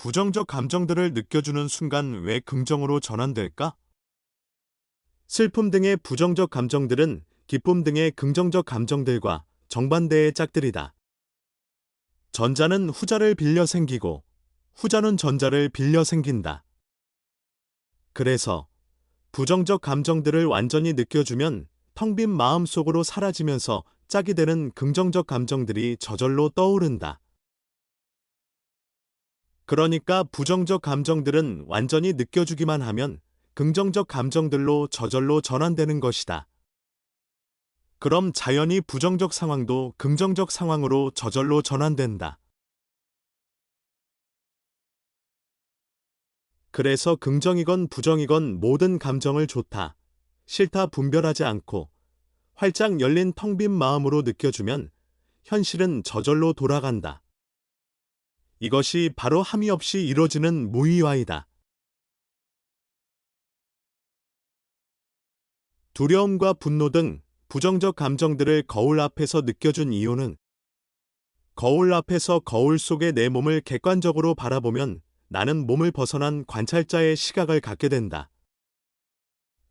부정적 감정들을 느껴주는 순간 왜 긍정으로 전환될까? 슬픔 등의 부정적 감정들은 기쁨 등의 긍정적 감정들과 정반대의 짝들이다. 전자는 후자를 빌려 생기고 후자는 전자를 빌려 생긴다. 그래서 부정적 감정들을 완전히 느껴주면 텅 빈 마음 속으로 사라지면서 짝이 되는 긍정적 감정들이 저절로 떠오른다. 그러니까 부정적 감정들은 완전히 느껴주기만 하면 긍정적 감정들로 저절로 전환되는 것이다. 그럼 자연히 부정적 상황도 긍정적 상황으로 저절로 전환된다. 그래서 긍정이건 부정이건 모든 감정을 좋다, 싫다 분별하지 않고 활짝 열린 텅 빈 마음으로 느껴주면 현실은 저절로 돌아간다. 이것이 바로 함이 없이 이루어지는 무의화이다. 두려움과 분노 등 부정적 감정들을 거울 앞에서 느껴준 이유는 거울 앞에서 거울 속의 내 몸을 객관적으로 바라보면 나는 몸을 벗어난 관찰자의 시각을 갖게 된다.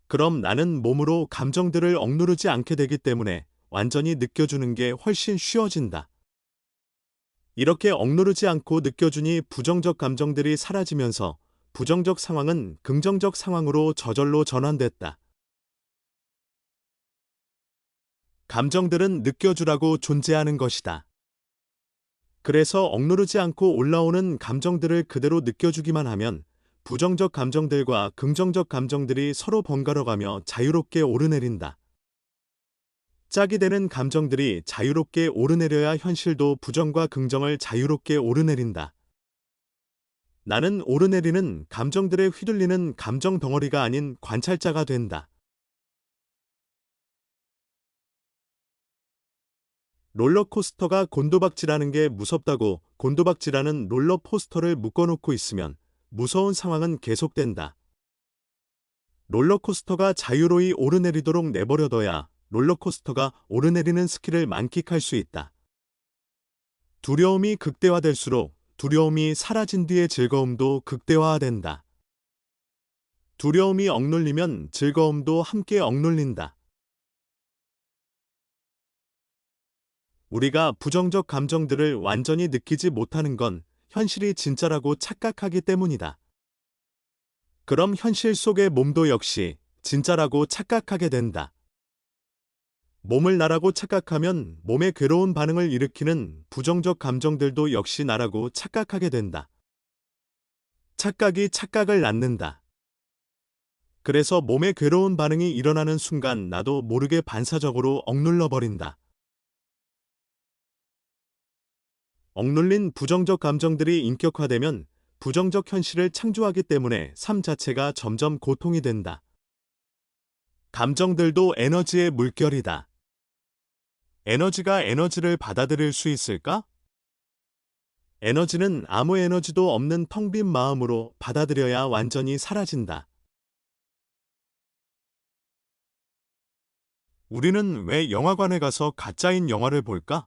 그럼 나는 몸으로 감정들을 억누르지 않게 되기 때문에 완전히 느껴주는 게 훨씬 쉬워진다. 이렇게 억누르지 않고 느껴주니 부정적 감정들이 사라지면서 부정적 상황은 긍정적 상황으로 저절로 전환됐다. 감정들은 느껴주라고 존재하는 것이다. 그래서 억누르지 않고 올라오는 감정들을 그대로 느껴주기만 하면 부정적 감정들과 긍정적 감정들이 서로 번갈아가며 자유롭게 오르내린다. 짝이 되는 감정들이 자유롭게 오르내려야 현실도 부정과 긍정을 자유롭게 오르내린다. 나는 오르내리는 감정들에 휘둘리는 감정 덩어리가 아닌 관찰자가 된다. 롤러코스터가 곤두박질하는 게 무섭다고 곤두박질하는 롤러코스터를 묶어놓고 있으면 무서운 상황은 계속된다. 롤러코스터가 자유로이 오르내리도록 내버려둬야 롤러코스터가 오르내리는 스킬을 만끽할 수 있다. 두려움이 극대화될수록 두려움이 사라진 뒤의 즐거움도 극대화된다. 두려움이 억눌리면 즐거움도 함께 억눌린다. 우리가 부정적 감정들을 완전히 느끼지 못하는 건 현실이 진짜라고 착각하기 때문이다. 그럼 현실 속의 몸도 역시 진짜라고 착각하게 된다. 몸을 나라고 착각하면 몸의 괴로운 반응을 일으키는 부정적 감정들도 역시 나라고 착각하게 된다. 착각이 착각을 낳는다. 그래서 몸의 괴로운 반응이 일어나는 순간 나도 모르게 반사적으로 억눌러버린다. 억눌린 부정적 감정들이 인격화되면 부정적 현실을 창조하기 때문에 삶 자체가 점점 고통이 된다. 감정들도 에너지의 물결이다. 에너지가 에너지를 받아들일 수 있을까? 에너지는 아무 에너지도 없는 텅 빈 마음으로 받아들여야 완전히 사라진다. 우리는 왜 영화관에 가서 가짜인 영화를 볼까?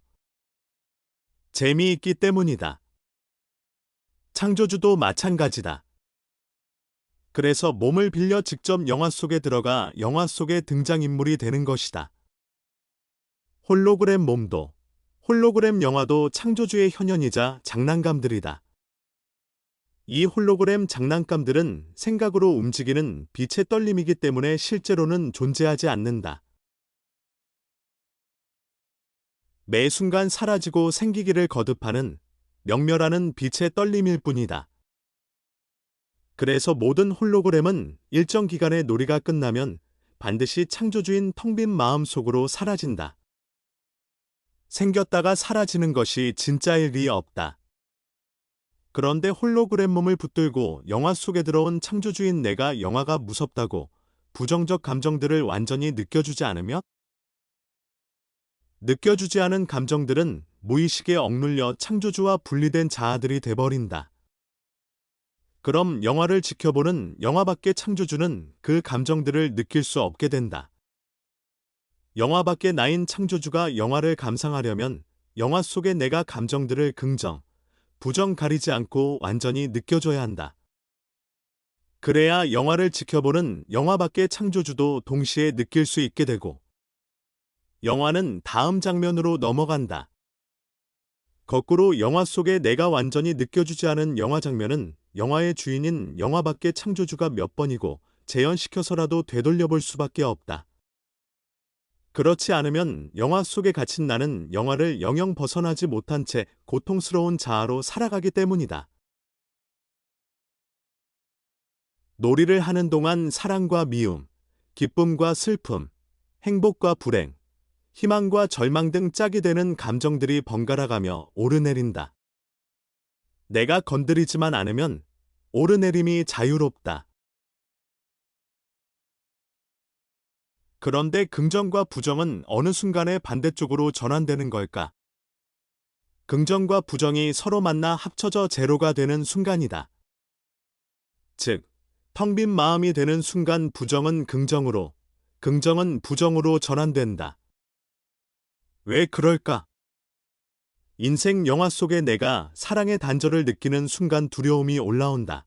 재미있기 때문이다. 창조주도 마찬가지다. 그래서 몸을 빌려 직접 영화 속에 들어가 영화 속의 등장인물이 되는 것이다. 홀로그램 몸도, 홀로그램 영화도 창조주의 현현이자 장난감들이다. 이 홀로그램 장난감들은 생각으로 움직이는 빛의 떨림이기 때문에 실제로는 존재하지 않는다. 매 순간 사라지고 생기기를 거듭하는 명멸하는 빛의 떨림일 뿐이다. 그래서 모든 홀로그램은 일정 기간의 놀이가 끝나면 반드시 창조주인 텅 빈 마음 속으로 사라진다. 생겼다가 사라지는 것이 진짜일 리 없다. 그런데 홀로그램 몸을 붙들고 영화 속에 들어온 창조주인 내가 영화가 무섭다고 부정적 감정들을 완전히 느껴주지 않으면? 느껴주지 않은 감정들은 무의식에 억눌려 창조주와 분리된 자아들이 돼버린다. 그럼 영화를 지켜보는 영화 밖의 창조주는 그 감정들을 느낄 수 없게 된다. 영화 밖에 나인 창조주가 영화를 감상하려면 영화 속의 내가 감정들을 긍정, 부정 가리지 않고 완전히 느껴줘야 한다. 그래야 영화를 지켜보는 영화 밖의 창조주도 동시에 느낄 수 있게 되고, 영화는 다음 장면으로 넘어간다. 거꾸로 영화 속에 내가 완전히 느껴주지 않은 영화 장면은 영화의 주인인 영화 밖의 창조주가 몇 번이고 재현시켜서라도 되돌려볼 수밖에 없다. 그렇지 않으면 영화 속에 갇힌 나는 영화를 영영 벗어나지 못한 채 고통스러운 자아로 살아가기 때문이다. 놀이를 하는 동안 사랑과 미움, 기쁨과 슬픔, 행복과 불행, 희망과 절망 등 짝이 되는 감정들이 번갈아가며 오르내린다. 내가 건드리지만 않으면 오르내림이 자유롭다. 그런데 긍정과 부정은 어느 순간에 반대쪽으로 전환되는 걸까? 긍정과 부정이 서로 만나 합쳐져 제로가 되는 순간이다. 즉, 텅 빈 마음이 되는 순간 부정은 긍정으로, 긍정은 부정으로 전환된다. 왜 그럴까? 인생 영화 속에 내가 사랑의 단절을 느끼는 순간 두려움이 올라온다.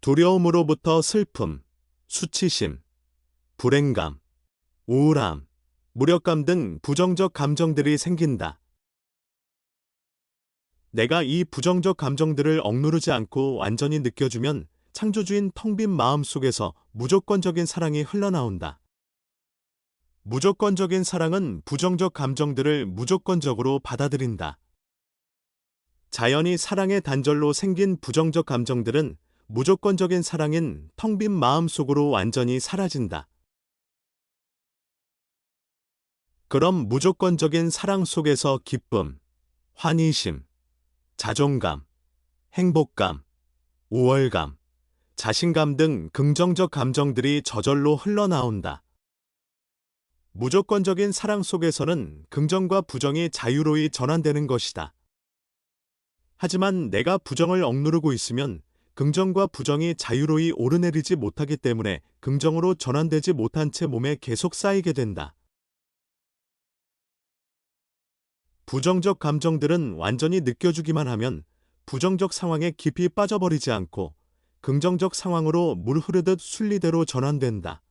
두려움으로부터 슬픔, 수치심, 불행감, 우울함, 무력감 등 부정적 감정들이 생긴다. 내가 이 부정적 감정들을 억누르지 않고 완전히 느껴주면 창조주인 텅 빈 마음 속에서 무조건적인 사랑이 흘러나온다. 무조건적인 사랑은 부정적 감정들을 무조건적으로 받아들인다. 자연히 사랑의 단절로 생긴 부정적 감정들은 무조건적인 사랑인 텅 빈 마음 속으로 완전히 사라진다. 그럼 무조건적인 사랑 속에서 기쁨, 환희심, 자존감, 행복감, 우월감, 자신감 등 긍정적 감정들이 저절로 흘러나온다. 무조건적인 사랑 속에서는 긍정과 부정이 자유로이 전환되는 것이다. 하지만 내가 부정을 억누르고 있으면 긍정과 부정이 자유로이 오르내리지 못하기 때문에 긍정으로 전환되지 못한 채 몸에 계속 쌓이게 된다. 부정적 감정들은 완전히 느껴주기만 하면 부정적 상황에 깊이 빠져버리지 않고 긍정적 상황으로 물 흐르듯 순리대로 전환된다.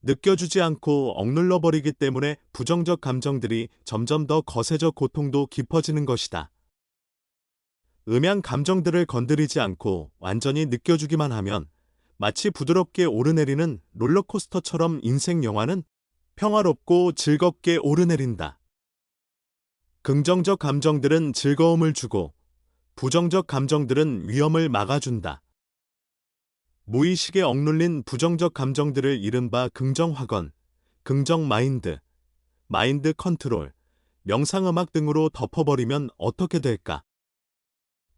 느껴주지 않고 억눌러버리기 때문에 부정적 감정들이 점점 더 거세져 고통도 깊어지는 것이다. 음양 감정들을 건드리지 않고 완전히 느껴주기만 하면 마치 부드럽게 오르내리는 롤러코스터처럼 인생 영화는 평화롭고 즐겁게 오르내린다. 긍정적 감정들은 즐거움을 주고 부정적 감정들은 위험을 막아준다. 무의식에 억눌린 부정적 감정들을 이른바 긍정확언, 긍정 마인드, 마인드 컨트롤, 명상음악 등으로 덮어버리면 어떻게 될까?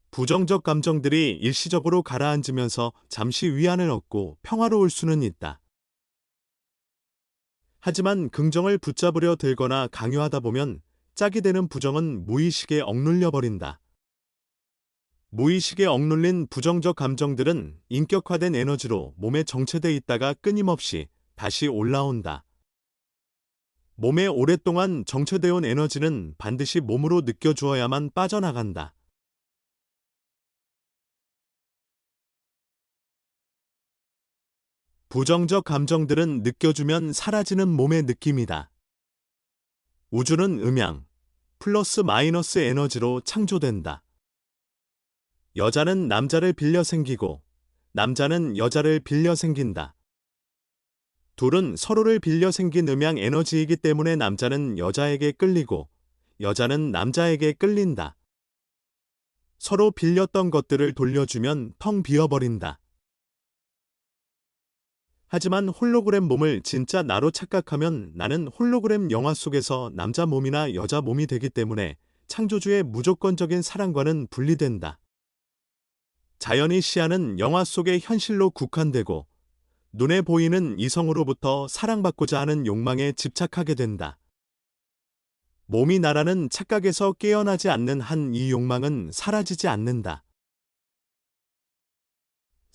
부정적 감정들이 일시적으로 가라앉으면서 잠시 위안을 얻고 평화로울 수는 있다. 하지만 긍정을 붙잡으려 들거나 강요하다 보면 짝이 되는 부정은 무의식에 억눌려 버린다. 무의식에 억눌린 부정적 감정들은 인격화된 에너지로 몸에 정체돼 있다가 끊임없이 다시 올라온다. 몸에 오랫동안 정체되어 온 에너지는 반드시 몸으로 느껴주어야만 빠져나간다. 부정적 감정들은 느껴주면 사라지는 몸의 느낌이다. 우주는 음양, 플러스 마이너스 에너지로 창조된다. 여자는 남자를 빌려 생기고 남자는 여자를 빌려 생긴다. 둘은 서로를 빌려 생긴 음양 에너지이기 때문에 남자는 여자에게 끌리고 여자는 남자에게 끌린다. 서로 빌렸던 것들을 돌려주면 텅 비어버린다. 하지만 홀로그램 몸을 진짜 나로 착각하면 나는 홀로그램 영화 속에서 남자 몸이나 여자 몸이 되기 때문에 창조주의 무조건적인 사랑과는 분리된다. 자연의 시야는 영화 속의 현실로 국한되고 눈에 보이는 이성으로부터 사랑받고자 하는 욕망에 집착하게 된다. 몸이 나라는 착각에서 깨어나지 않는 한 이 욕망은 사라지지 않는다.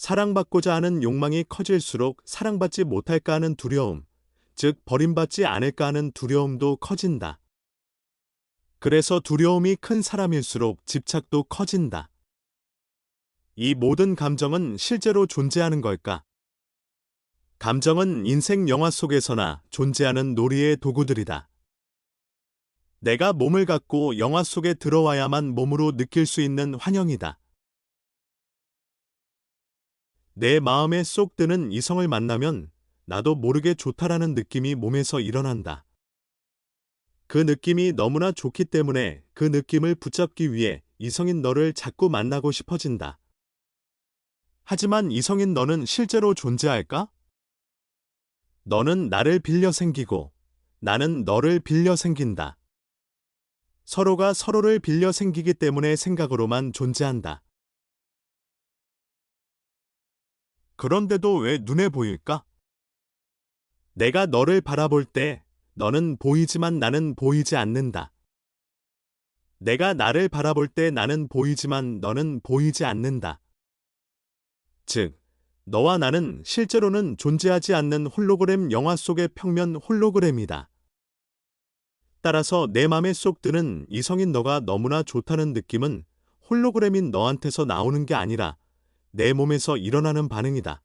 사랑받고자 하는 욕망이 커질수록 사랑받지 못할까 하는 두려움, 즉 버림받지 않을까 하는 두려움도 커진다. 그래서 두려움이 큰 사람일수록 집착도 커진다. 이 모든 감정은 실제로 존재하는 걸까? 감정은 인생 영화 속에서나 존재하는 놀이의 도구들이다. 내가 몸을 갖고 영화 속에 들어와야만 몸으로 느낄 수 있는 환영이다. 내 마음에 쏙 드는 이성을 만나면 나도 모르게 좋다라는 느낌이 몸에서 일어난다. 그 느낌이 너무나 좋기 때문에 그 느낌을 붙잡기 위해 이성인 너를 자꾸 만나고 싶어진다. 하지만 이성인 너는 실제로 존재할까? 너는 나를 빌려 생기고 나는 너를 빌려 생긴다. 서로가 서로를 빌려 생기기 때문에 생각으로만 존재한다. 그런데도 왜 눈에 보일까? 내가 너를 바라볼 때 너는 보이지만 나는 보이지 않는다. 내가 나를 바라볼 때 나는 보이지만 너는 보이지 않는다. 즉, 너와 나는 실제로는 존재하지 않는 홀로그램 영화 속의 평면 홀로그램이다. 따라서 내 맘에 쏙 드는 이성인 너가 너무나 좋다는 느낌은 홀로그램인 너한테서 나오는 게 아니라 내 몸에서 일어나는 반응이다.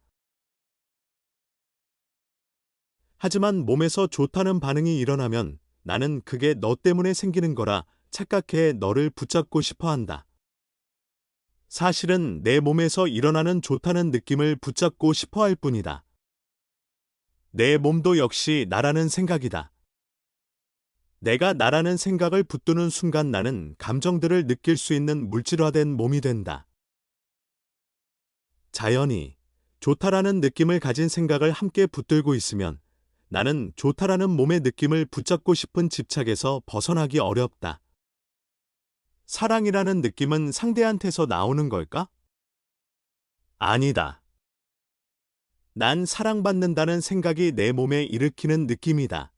하지만 몸에서 좋다는 반응이 일어나면 나는 그게 너 때문에 생기는 거라 착각해 너를 붙잡고 싶어 한다. 사실은 내 몸에서 일어나는 좋다는 느낌을 붙잡고 싶어 할 뿐이다. 내 몸도 역시 나라는 생각이다. 내가 나라는 생각을 붙드는 순간 나는 감정들을 느낄 수 있는 물질화된 몸이 된다. 자연히 좋다라는 느낌을 가진 생각을 함께 붙들고 있으면 나는 좋다라는 몸의 느낌을 붙잡고 싶은 집착에서 벗어나기 어렵다. 사랑이라는 느낌은 상대한테서 나오는 걸까? 아니다. 난 사랑받는다는 생각이 내 몸에 일으키는 느낌이다.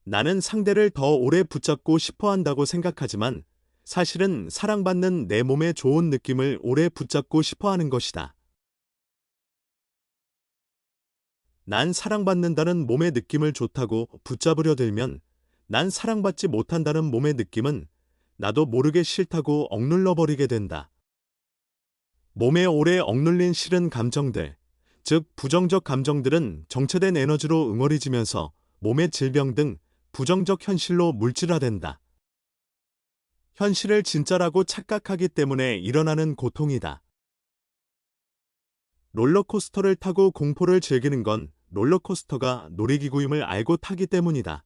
나는 상대를 더 오래 붙잡고 싶어 한다고 생각하지만 사실은 사랑받는 내 몸의 좋은 느낌을 오래 붙잡고 싶어 하는 것이다. 난 사랑받는다는 몸의 느낌을 좋다고 붙잡으려 들면 난 사랑받지 못한다는 몸의 느낌은 나도 모르게 싫다고 억눌러 버리게 된다. 몸에 오래 억눌린 싫은 감정들, 즉 부정적 감정들은 정체된 에너지로 응어리지면서 몸의 질병 등 부정적 현실로 물질화된다. 현실을 진짜라고 착각하기 때문에 일어나는 고통이다. 롤러코스터를 타고 공포를 즐기는 건 롤러코스터가 놀이기구임을 알고 타기 때문이다.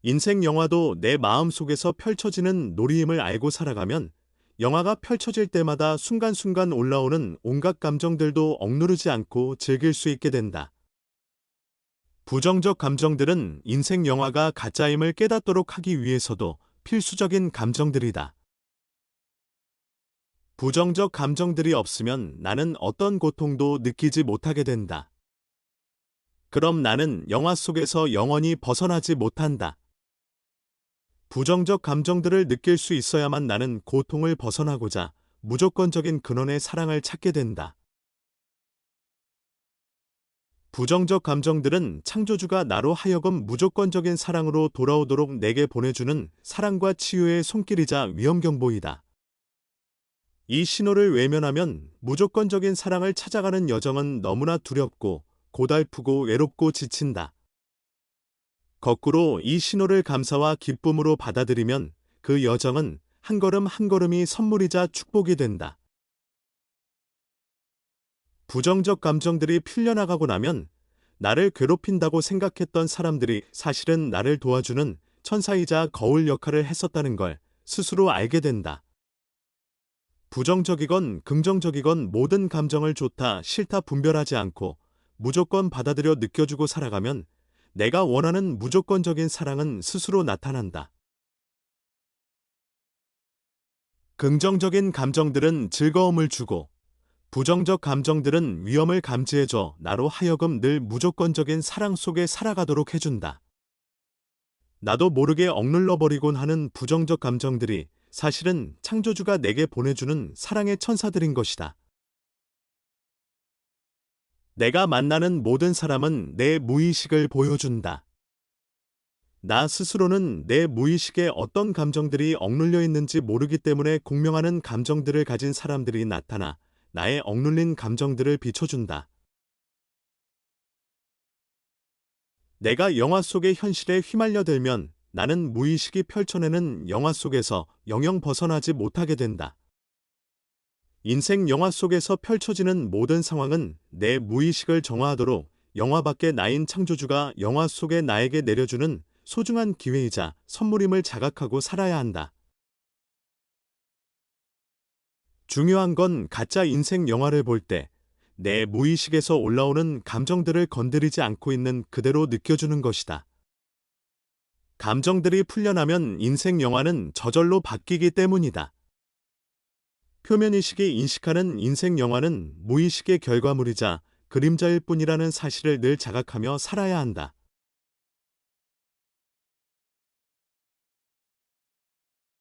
인생 영화도 내 마음 속에서 펼쳐지는 놀이임을 알고 살아가면 영화가 펼쳐질 때마다 순간순간 올라오는 온갖 감정들도 억누르지 않고 즐길 수 있게 된다. 부정적 감정들은 인생 영화가 가짜임을 깨닫도록 하기 위해서도 필수적인 감정들이다. 부정적 감정들이 없으면 나는 어떤 고통도 느끼지 못하게 된다. 그럼 나는 영화 속에서 영원히 벗어나지 못한다. 부정적 감정들을 느낄 수 있어야만 나는 고통을 벗어나고자 무조건적인 근원의 사랑을 찾게 된다. 부정적 감정들은 창조주가 나로 하여금 무조건적인 사랑으로 돌아오도록 내게 보내주는 사랑과 치유의 손길이자 위험경보이다. 이 신호를 외면하면 무조건적인 사랑을 찾아가는 여정은 너무나 두렵고 고달프고 외롭고 지친다. 거꾸로 이 신호를 감사와 기쁨으로 받아들이면 그 여정은 한 걸음 한 걸음이 선물이자 축복이 된다. 부정적 감정들이 풀려나가고 나면 나를 괴롭힌다고 생각했던 사람들이 사실은 나를 도와주는 천사이자 거울 역할을 했었다는 걸 스스로 알게 된다. 부정적이건 긍정적이건 모든 감정을 좋다, 싫다 분별하지 않고 무조건 받아들여 느껴주고 살아가면 내가 원하는 무조건적인 사랑은 스스로 나타난다. 긍정적인 감정들은 즐거움을 주고 부정적 감정들은 위험을 감지해줘 나로 하여금 늘 무조건적인 사랑 속에 살아가도록 해준다. 나도 모르게 억눌러버리곤 하는 부정적 감정들이 사실은 창조주가 내게 보내주는 사랑의 천사들인 것이다. 내가 만나는 모든 사람은 내 무의식을 보여준다. 나 스스로는 내 무의식에 어떤 감정들이 억눌려 있는지 모르기 때문에 공명하는 감정들을 가진 사람들이 나타나 나의 억눌린 감정들을 비춰준다. 내가 영화 속의 현실에 휘말려들면 나는 무의식이 펼쳐내는 영화 속에서 영영 벗어나지 못하게 된다. 인생 영화 속에서 펼쳐지는 모든 상황은 내 무의식을 정화하도록 영화 밖의 나인 창조주가 영화 속의 나에게 내려주는 소중한 기회이자 선물임을 자각하고 살아야 한다. 중요한 건 가짜 인생 영화를 볼 때 내 무의식에서 올라오는 감정들을 건드리지 않고 있는 그대로 느껴주는 것이다. 감정들이 풀려나면 인생 영화는 저절로 바뀌기 때문이다. 표면의식이 인식하는 인생 영화는 무의식의 결과물이자 그림자일 뿐이라는 사실을 늘 자각하며 살아야 한다.